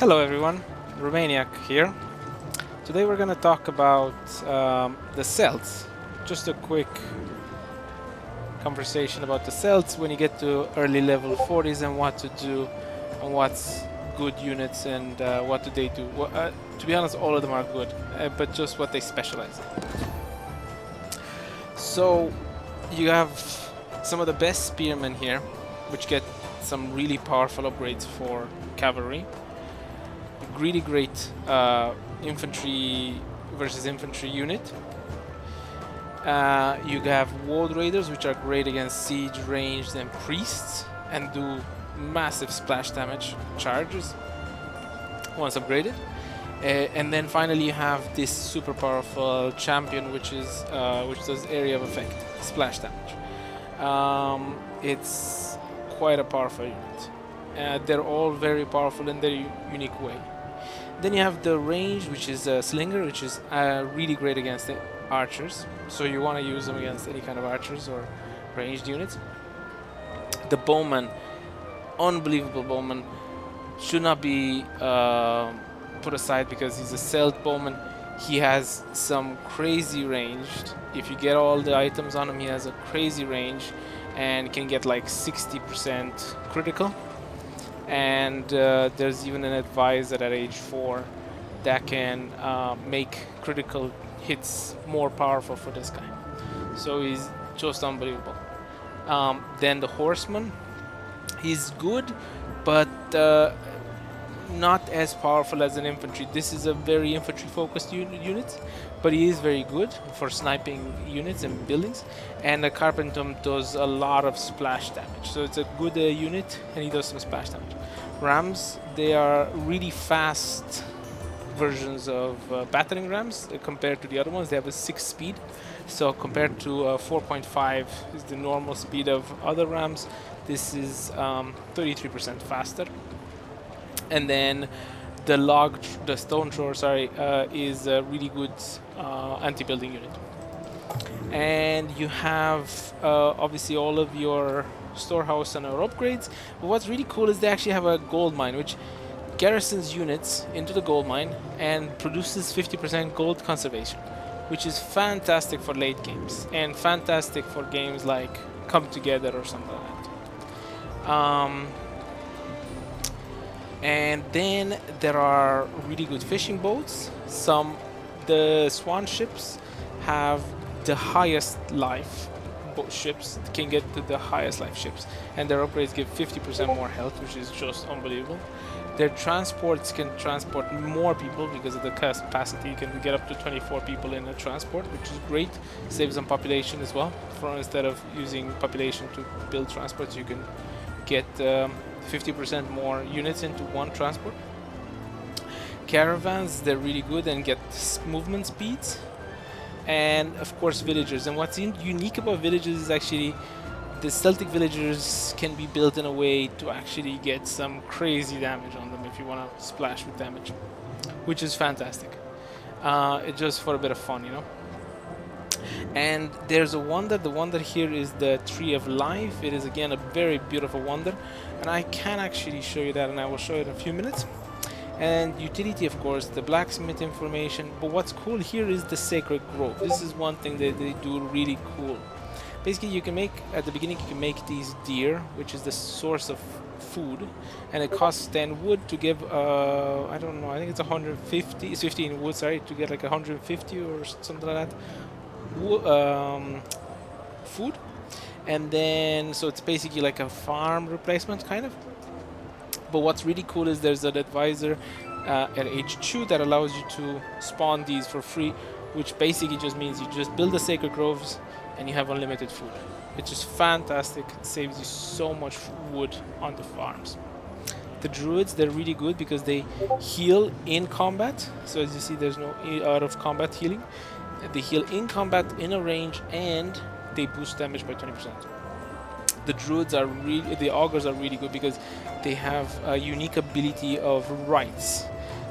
Hello everyone, Romaniac here. Today we're going to talk about the Celts. Just a quick conversation about the Celts when you get to early level 40s and what to do and what's good units and what do they do. To be honest, all of them are good, but just what they specialize in. So you have some of the best spearmen here, which get some really powerful upgrades for cavalry. Really great infantry versus infantry unit. You have Ward Raiders, which are great against siege, ranged, and priests, and do massive splash damage charges once upgraded. And then finally you have this super powerful champion, which does area of effect, splash damage. It's quite a powerful unit. They're all very powerful in their unique way. Then you have the range, which is a slinger, which is really great against the archers. So you want to use them against any kind of archers or ranged units. The bowman, unbelievable bowman, should not be put aside because he's a Celt bowman. He has some crazy range. If you get all the items on him, he has a crazy range and can get like 60% critical. And there's even an advisor at age 4 that can make critical hits more powerful for this guy. So he's just unbelievable. Then the horseman, he's good, but not as powerful as an infantry. This is a very infantry focused unit, but he is very good for sniping units and buildings. And the carpenter does a lot of splash damage, so it's a good unit, and he does some splash damage. Rams, they are really fast versions of battering rams compared to the other ones. They have a 6 speed, so compared to 4.5 is the normal speed of other rams. This is 33% faster. And then the stone thrower, is a really good anti-building unit. And you have obviously all of your storehouse and our upgrades. But what's really cool is they actually have a gold mine, which garrisons units into the gold mine and produces 50% gold conservation, which is fantastic for late games and fantastic for games like Come Together or something like that. And then there are really good fishing boats. The swan ships have the highest life ships, can get to the highest life ships, and their upgrades give 50% more health, which is just unbelievable. Their transports can transport more people because of the capacity. You can get up to 24 people in a transport, which is great. Saves on population as well. Instead of using population to build transports, you can get 50% more units into one transport. Caravans, they're really good and get movement speeds. And of course villagers. And what's unique about villagers is actually the Celtic villagers can be built in a way to actually get some crazy damage on them if you want to splash with damage, which is fantastic. It's just for a bit of fun, you know. And there's a wonder. The wonder here is the Tree of Life. It is again a very beautiful wonder, and I can actually show you that, and I will show you in a few minutes. And utility, of course, the blacksmith information. But what's cool here is the Sacred Grove. This is one thing that they do really cool. Basically, you can make, at the beginning, you can make these deer, which is the source of food, and it costs 10 wood to give, I don't know, I think it's 150, it's 15 wood, sorry, to get like 150 or something like that. Food. And then, so it's basically like a farm replacement, kind of. But what's really cool is there's an advisor at age 2 that allows you to spawn these for free, which basically just means you just build the Sacred Groves and you have unlimited food. It's just fantastic. It saves you so much wood on the farms. The druids, they're really good because they heal in combat. So as you see, there's no out of combat healing. They heal in combat, in a range, and they boost damage by 20%. The druids are really, the augurs are really good because they have a unique ability of rights.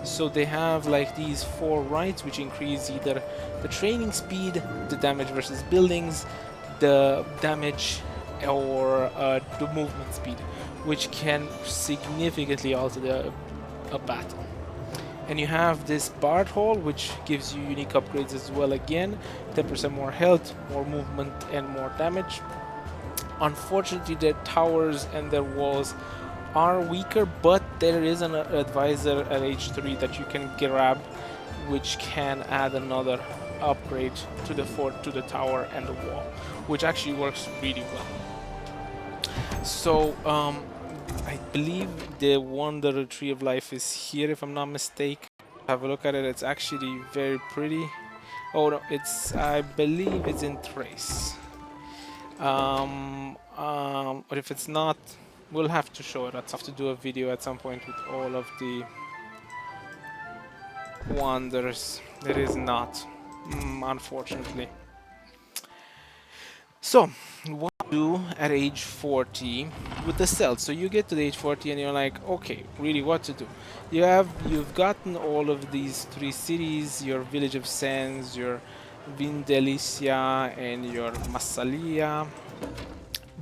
So they have like these 4 rights which increase either the training speed, the damage versus buildings, the damage, or the movement speed, which can significantly alter the a battle. And you have this Bard Hall, which gives you unique upgrades as well again. 10% more health, more movement, and more damage. Unfortunately, their towers and their walls are weaker, but there is an advisor at age 3 that you can grab, which can add another upgrade to the fort, to the tower and the wall, which actually works really well. So I believe the Wanderer Tree of Life is here, if I'm not mistaken. Have a look at it. It's actually very pretty. Oh no, it's, I believe it's in Thrace. But if it's not, we'll have to show it. I'll have to do a video at some point with all of the Wanderers. It is not, unfortunately. So, what do you do at age 40 with the Celts? So you get to the age 40 and you're like, okay, really, what to do? You've gotten all of these 3 cities, your Village of Sands, your Vindelicia, and your Massalia.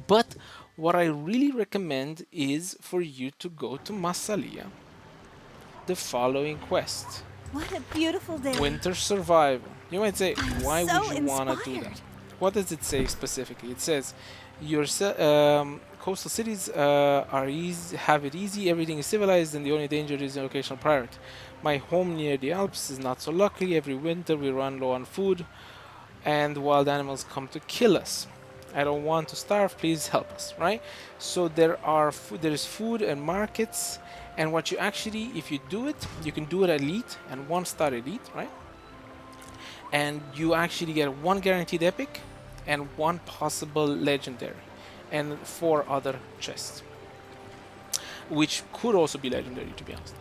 But what I really recommend is for you to go to Massalia. The following quest. What a beautiful day. Winter Survival. You might say, why so would you want to do that? What does it say specifically? It says, your coastal cities have it easy, everything is civilized, and the only danger is an occasional priority. My home near the Alps is not so lucky. Every winter we run low on food, and wild animals come to kill us. I don't want to starve, please help us, right? So there is food and markets, and what you actually, if you do it, you can do it elite and 1-star elite, right? And you actually get 1 guaranteed epic and 1 possible legendary and 4 other chests, which could also be legendary, to be honest.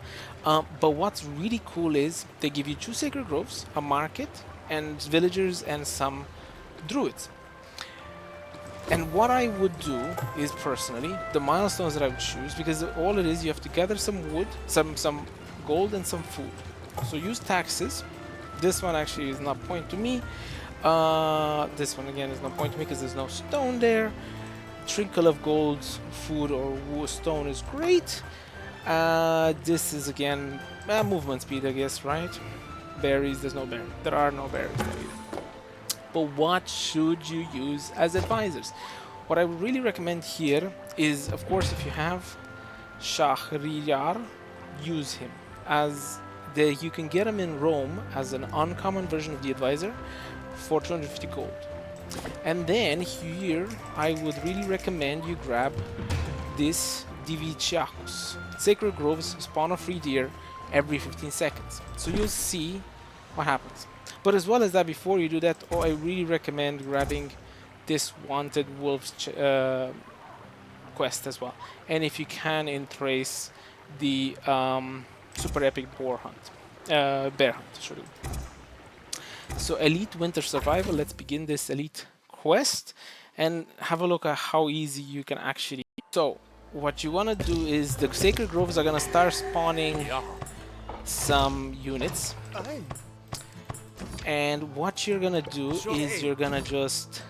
But what's really cool is they give you 2 sacred groves, a market, and villagers and some druids. And what I would do is, personally, the milestones that I would choose, because all it is, you have to gather some wood, some gold, and some food. So use taxes. This one actually is not point to me. This one again is not point to me because there's no stone there. Trinkle of gold, food or stone is great. This is again movement speed, I guess, right? Berries, there's no berry. There are no berries there either. But what should you use as advisors? What I would really recommend here is, of course, if you have Shahriyar, use him. You can get him in Rome as an uncommon version of the advisor for 250 gold. And then here, I would really recommend you grab this Diviciacus. Sacred Groves spawn a free deer every 15 seconds. So you'll see what happens. But as well as that, before you do that, I really recommend grabbing this Wanted Wolves quest as well. And if you can, in Thrace, the super epic bear hunt. Sorry. So Elite Winter Survival, let's begin this Elite quest and have a look at how easy you can actually. So what you want to do is the Sacred Groves are going to start spawning some units. And what you're gonna do is you're gonna just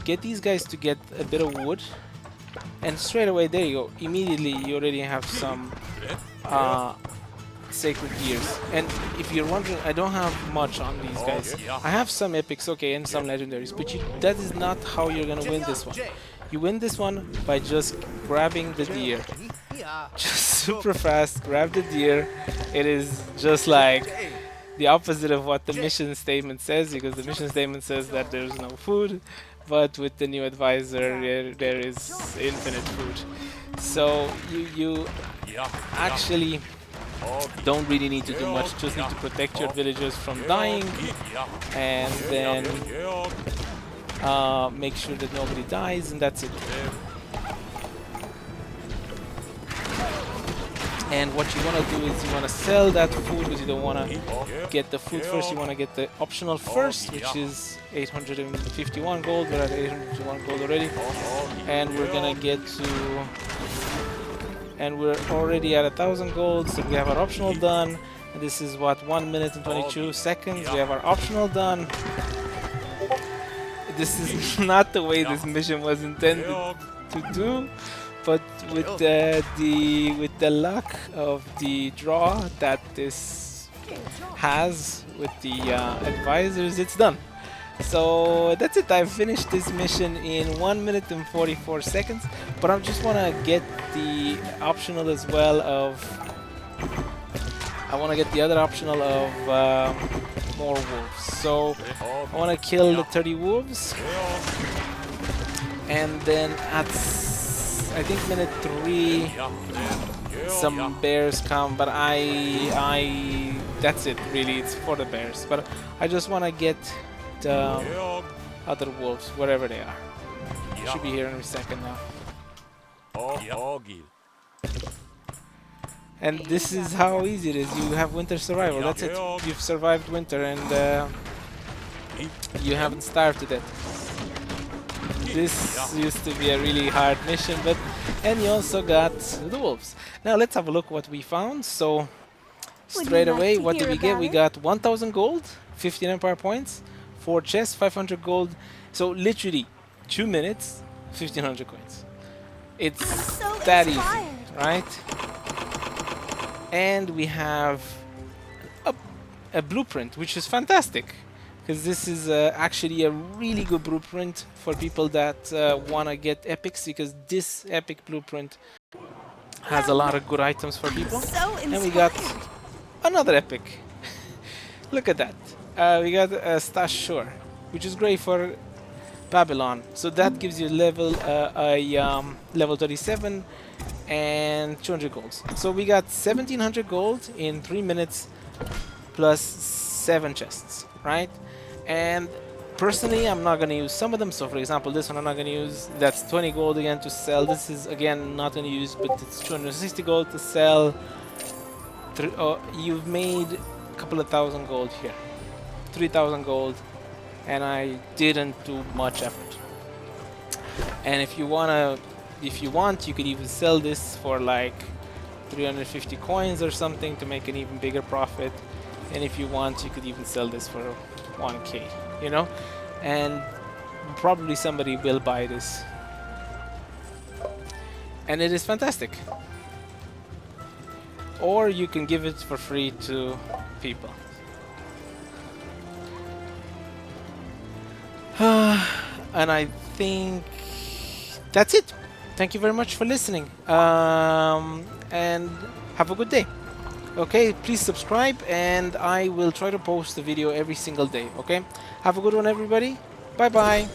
get these guys to get a bit of wood, and straight away, there you go, immediately you already have some sacred gears. And if you're wondering, I don't have much on these guys. I have some epics, okay, and some legendaries, but that is not how you're gonna win this one. You win this one by just grabbing the deer. Just super fast, grab the deer. It is just like the opposite of what the mission statement says, because the mission statement says that there's no food, but with the new advisor there is infinite food. So you actually don't really need to do much, just need to protect your villagers from dying, and then make sure that nobody dies, and that's it. And what you want to do is you want to sell that food, because you don't want to get the food first, you want to get the optional first, which is 851 gold. We're at 851 gold already, and we're gonna get to, and we're already at 1,000 gold, so we have our optional done. And this is what, 1 minute and 22 seconds. We have our optional done. This is not the way this mission was intended to do, but with the luck of the draw that this has with the advisors, it's done. So that's it. I've finished this mission in 1 minute and 44 seconds. But I just want to get the optional as well of. I want to get the other optional of more wolves. So I want to kill the 30 wolves, and then at I think minute 3 some bears come. But that's it really. It's for the bears. But I just want to get the other wolves, wherever they are. Should be here in a second now. And this is how easy it is. You have winter survival. That's it. You've survived winter and you haven't starved to death. This used to be a really hard mission, and you also got the wolves. Now let's have a look what we found. So straight away, what did we get? We got 1,000 gold, 15 empire points, 4 chests, 500 gold. So literally 2 minutes, 1,500 coins. It's so that easy, right? And we have a blueprint, which is fantastic, because this is actually a really good blueprint for people that want to get epics, because this epic blueprint has a lot of good items for people. And we got another epic. Look at that. We got a Stash Shore, which is great for Babylon. So that gives you level 37 and 200 golds. So we got 1,700 gold in 3 minutes plus 7 chests, right? And personally, I'm not gonna use some of them. So for example, this one I'm not gonna use. That's 20 gold again to sell. This is again not gonna use, but it's 260 gold to sell. You've made a couple of thousand gold here, 3,000 gold, and I didn't do much effort. And if you want, you could even sell this for like 350 coins or something to make an even bigger profit. And if you want, you could even sell this for 1k, you know? And probably somebody will buy this. And it is fantastic. Or you can give it for free to people. And I think that's it. Thank you very much for listening. And have a good day. Okay, please subscribe, and I will try to post the video every single day. Okay, have a good one, everybody. Bye bye.